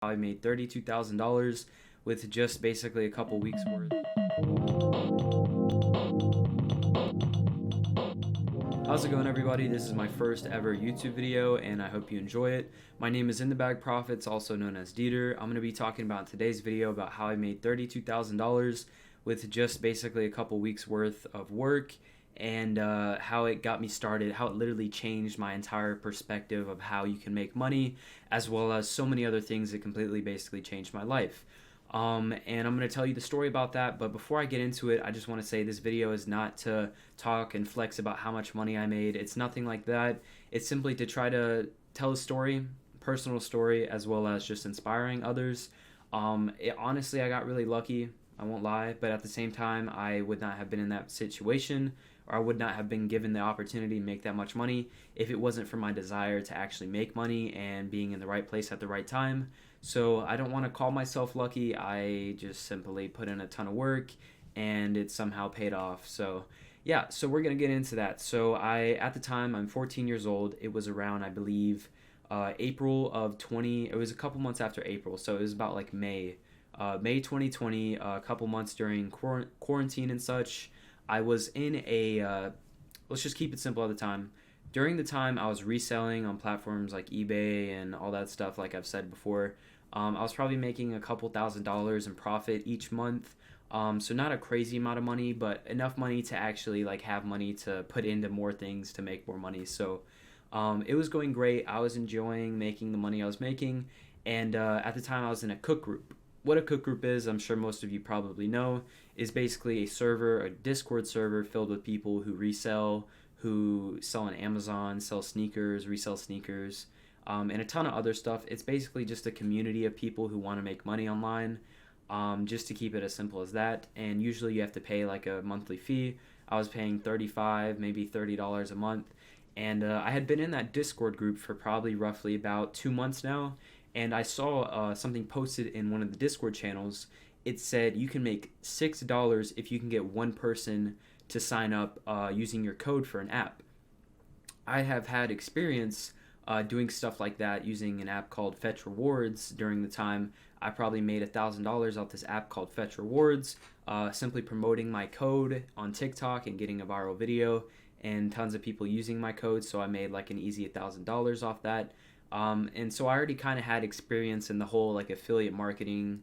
I made $32,000 with just basically a couple weeks worth. How's it going, everybody? This is my first ever YouTube video and I hope you enjoy it. My name is In the Bag Profits, also known as Dieter. I'm going to be talking about in today's video about how I made $32,000 with just basically a couple weeks worth of work, and how it got me started, how it literally changed my entire perspective of how you can make money, as well as so many other things that completely basically changed my life. And I'm going to tell you the story about that. But before I get into it, I just want to say this video is not to talk and flex about how much money I made. It's nothing like that. It's simply to try to tell a story, personal story, as well as just inspiring others. Honestly, I got really lucky. I won't lie. But at the same time, I would not have been in that situation, or I would not have been given the opportunity to make that much money if it wasn't for my desire to actually make money and being in the right place at the right time. So I don't want to call myself lucky. I just simply put in a ton of work and it somehow paid off. So yeah, so we're going to get into that. So at the time, I'm 14 years old. It was around, I believe, April of 20, it was a couple months after April. So it was about like May 2020, a couple months during quarantine and such. I was in let's just keep it simple at the time. During the time, I was reselling on platforms like eBay and all that stuff, like I've said before. I was probably making a couple $1,000s in profit each month. So not a crazy amount of money, but enough money to actually like have money to put into more things to make more money. So it was going great. I was enjoying making the money I was making. And at the time, I was in a cook group. What a cook group is, I'm sure most of you probably know, is basically a server, a Discord server filled with people who resell, who sell on Amazon, sell sneakers, resell sneakers, and a ton of other stuff. It's basically just a community of people who want to make money online, just to keep it as simple as that. And usually you have to pay like a monthly fee. I was paying $35, maybe $30 a month. And I had been in that Discord group for probably roughly about 2 months now. And I saw something posted in one of the Discord channels. It said you can make $6 if you can get one person to sign up using your code for an app. I have had experience doing stuff like that using an app called Fetch Rewards. During the time, I probably made $1,000 off this app called Fetch Rewards, simply promoting my code on TikTok and getting a viral video, and tons of people using my code. So I made like an easy $1,000 off that. And so I already kind of had experience in the whole like affiliate marketing,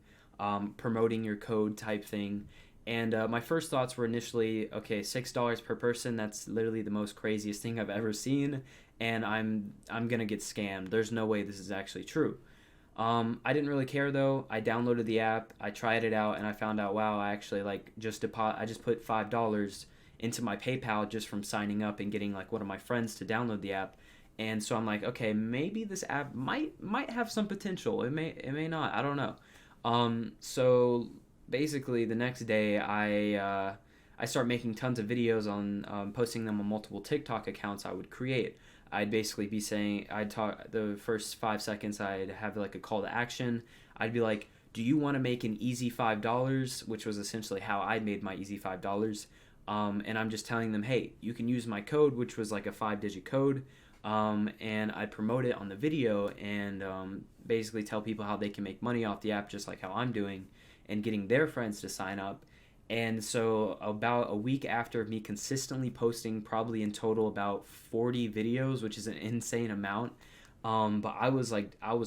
promoting your code type thing. And my first thoughts were initially, okay, $6 per person. That's literally the most craziest thing I've ever seen, and I'm gonna get scammed. There's no way this is actually true. I didn't really care though. I downloaded the app, I tried it out, and I found out, wow, I actually like I just put $5 into my PayPal just from signing up and getting like one of my friends to download the app. And so I'm like, okay, maybe this app might have some potential. It may not. I don't know. So basically, the next day, I start making tons of videos on posting them on multiple TikTok accounts I would create. I'd basically be saying, I'd talk the first 5 seconds. I'd have like a call to action. I'd be like, "Do you want to make an easy $5?" Which was essentially how I made my easy $5. And I'm just telling them, hey, you can use my code, which was like a 5-digit code. And I promote it on the video and basically tell people how they can make money off the app, just like how I'm doing, and getting their friends to sign up. And so about a week after me consistently posting probably in total about 40 videos, which is an insane amount, but I was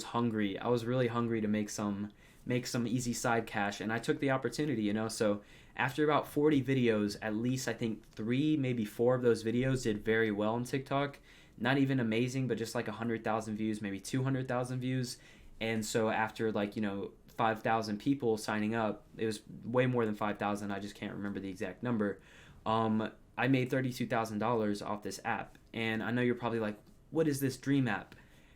hungry. I was really hungry to make some easy side cash, and I took the opportunity. So after about 40 videos, at least I think 3, maybe 4 of those videos did very well on TikTok. Not even amazing, but just like 100,000 views, maybe 200,000 views. And so after 5,000 people signing up, it was way more than 5,000. I just can't remember the exact number. I made $32,000 off this app. And I know you're probably like, what is this dream app?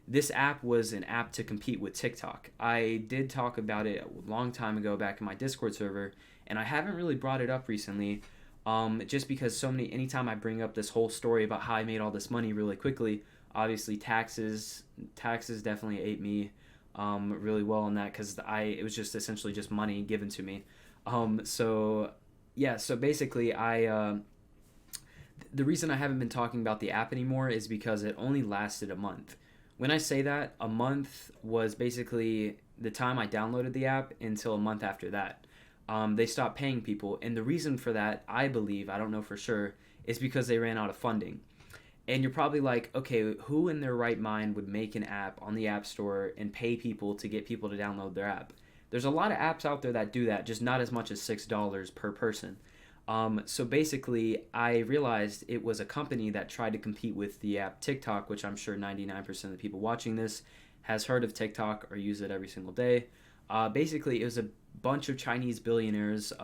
This app was an app to compete with TikTok. I did talk about it a long time ago back in my Discord server, and I haven't really brought it up recently. Just because anytime I bring up this whole story about how I made all this money really quickly, obviously taxes definitely ate me really well on that, because it was just essentially just money given to me. So yeah, so basically the reason I haven't been talking about the app anymore is because it only lasted a month. When I say that, a month was basically the time I downloaded the app until a month after that. They stopped paying people, and the reason for that, I believe, I don't know for sure, is because they ran out of funding. And you're probably like, okay, who in their right mind would make an app on the App Store and pay people to get people to download their app? There's a lot of apps out there that do that, just not as much as $6 per person. So basically, I realized it was a company that tried to compete with the app TikTok, which I'm sure 99% of the people watching this has heard of TikTok or use it every single day. Basically, it was a bunch of Chinese billionaires.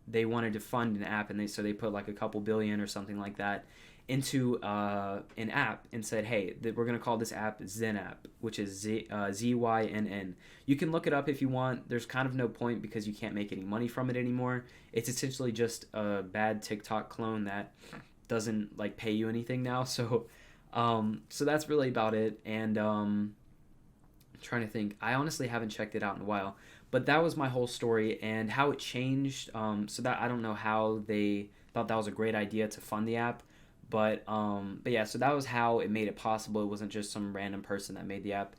They wanted to fund an app, and they put like a couple billion or something like that into an app and said, hey, we're going to call this app Zen app, which is Zynn. You can look it up if you want. There's kind of no point because you can't make any money from it anymore. It's essentially just a bad TikTok clone that doesn't like pay you anything now. So that's really about it. And I'm trying to think. I honestly haven't checked it out in a while. But that was my whole story and how it changed. So that I don't know how they thought that was a great idea to fund the app. But yeah, so that was how it made it possible. It wasn't just some random person that made the app.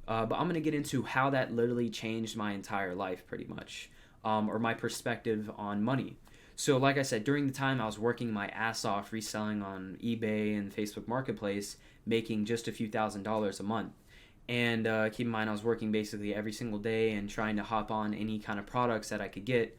But I'm going to get into how that literally changed my entire life pretty much, or my perspective on money. So like I said, during the time I was working my ass off reselling on eBay and Facebook Marketplace, making just a few $1,000s a month. And keep in mind, I was working basically every single day and trying to hop on any kind of products that I could get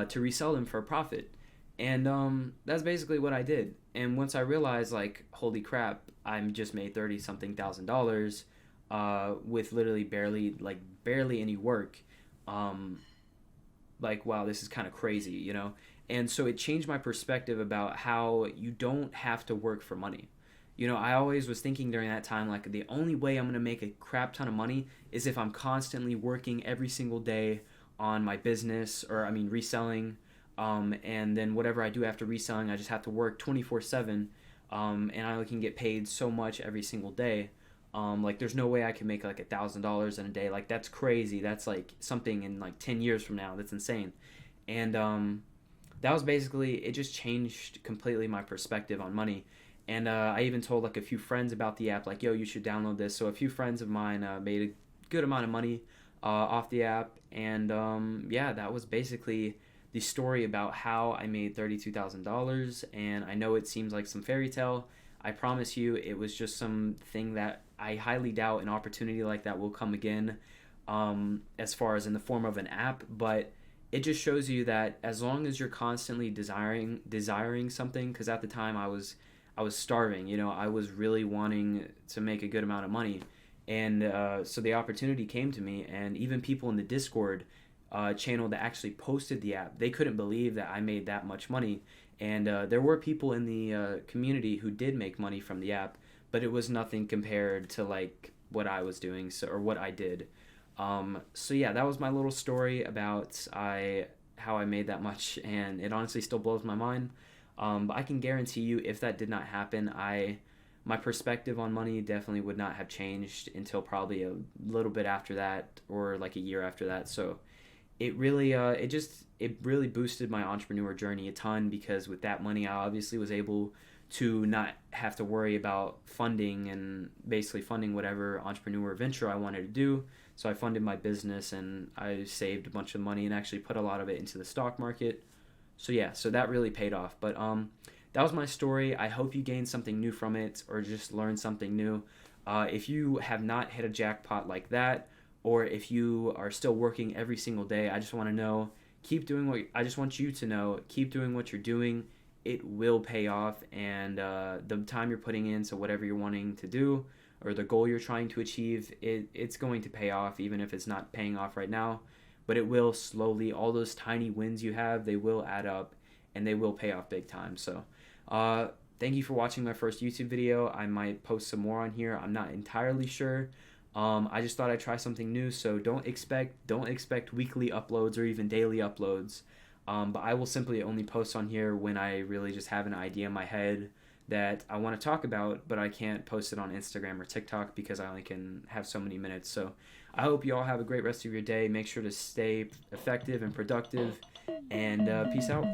to resell them for a profit. And that's basically what I did. And once I realized, like, holy crap, I just made 30 something $1,000 with literally barely any work. Like, wow, this is kind of crazy, you know? And so it changed my perspective about how you don't have to work for money. You know, I always was thinking during that time, like, the only way I'm going to make a crap ton of money is if I'm constantly working every single day on my business, or, I mean, reselling. And then whatever I do after reselling, I just have to work 24/7, and I can get paid so much every single day. Like, there's no way I can make like $1,000 in a day. Like, that's crazy. That's like something in like 10 years from now. That's insane. And that was basically, it just changed completely my perspective on money. And I even told like a few friends about the app, like, yo, you should download this. So a few friends of mine made a good amount of money off the app. And yeah, that was basically the story about how I made $32,000. And I know it seems like some fairy tale. I promise you, it was just something that I highly doubt an opportunity like that will come again, as far as in the form of an app. But it just shows you that as long as you're constantly desiring something, because at the time I was starving, you know, I was really wanting to make a good amount of money. And so the opportunity came to me, and even people in the Discord channel that actually posted the app, they couldn't believe that I made that much money. And there were people in the community who did make money from the app, but it was nothing compared to like what I was doing, or what I did. So yeah, that was my little story about how I made that much, and it honestly still blows my mind. But I can guarantee you, if that did not happen, my perspective on money definitely would not have changed until probably a little bit after that, or like a year after that. So it really it really boosted my entrepreneur journey a ton, because with that money I obviously was able to not have to worry about funding, and basically funding whatever entrepreneur venture I wanted to do. So I funded my business, and I saved a bunch of money and actually put a lot of it into the stock market. So yeah, so that really paid off. But that was my story. I hope you gained something new from it, or just learned something new. If you have not hit a jackpot like that, or if you are still working every single day, I just want to know, I just want you to know, keep doing what you're doing. It will pay off, and the time you're putting in, so whatever you're wanting to do, or the goal you're trying to achieve, it's going to pay off, even if it's not paying off right now. But it will slowly. All those tiny wins you have, they will add up, and they will pay off big time. So thank you for watching my first YouTube video. I might post some more on here. I'm not entirely sure. I just thought I'd try something new, so don't expect weekly uploads or even daily uploads. But I will simply only post on here when I really just have an idea in my head that I want to talk about, but I can't post it on Instagram or TikTok because I only can have so many minutes. So I hope you all have a great rest of your day. Make sure to stay effective and productive, and peace out.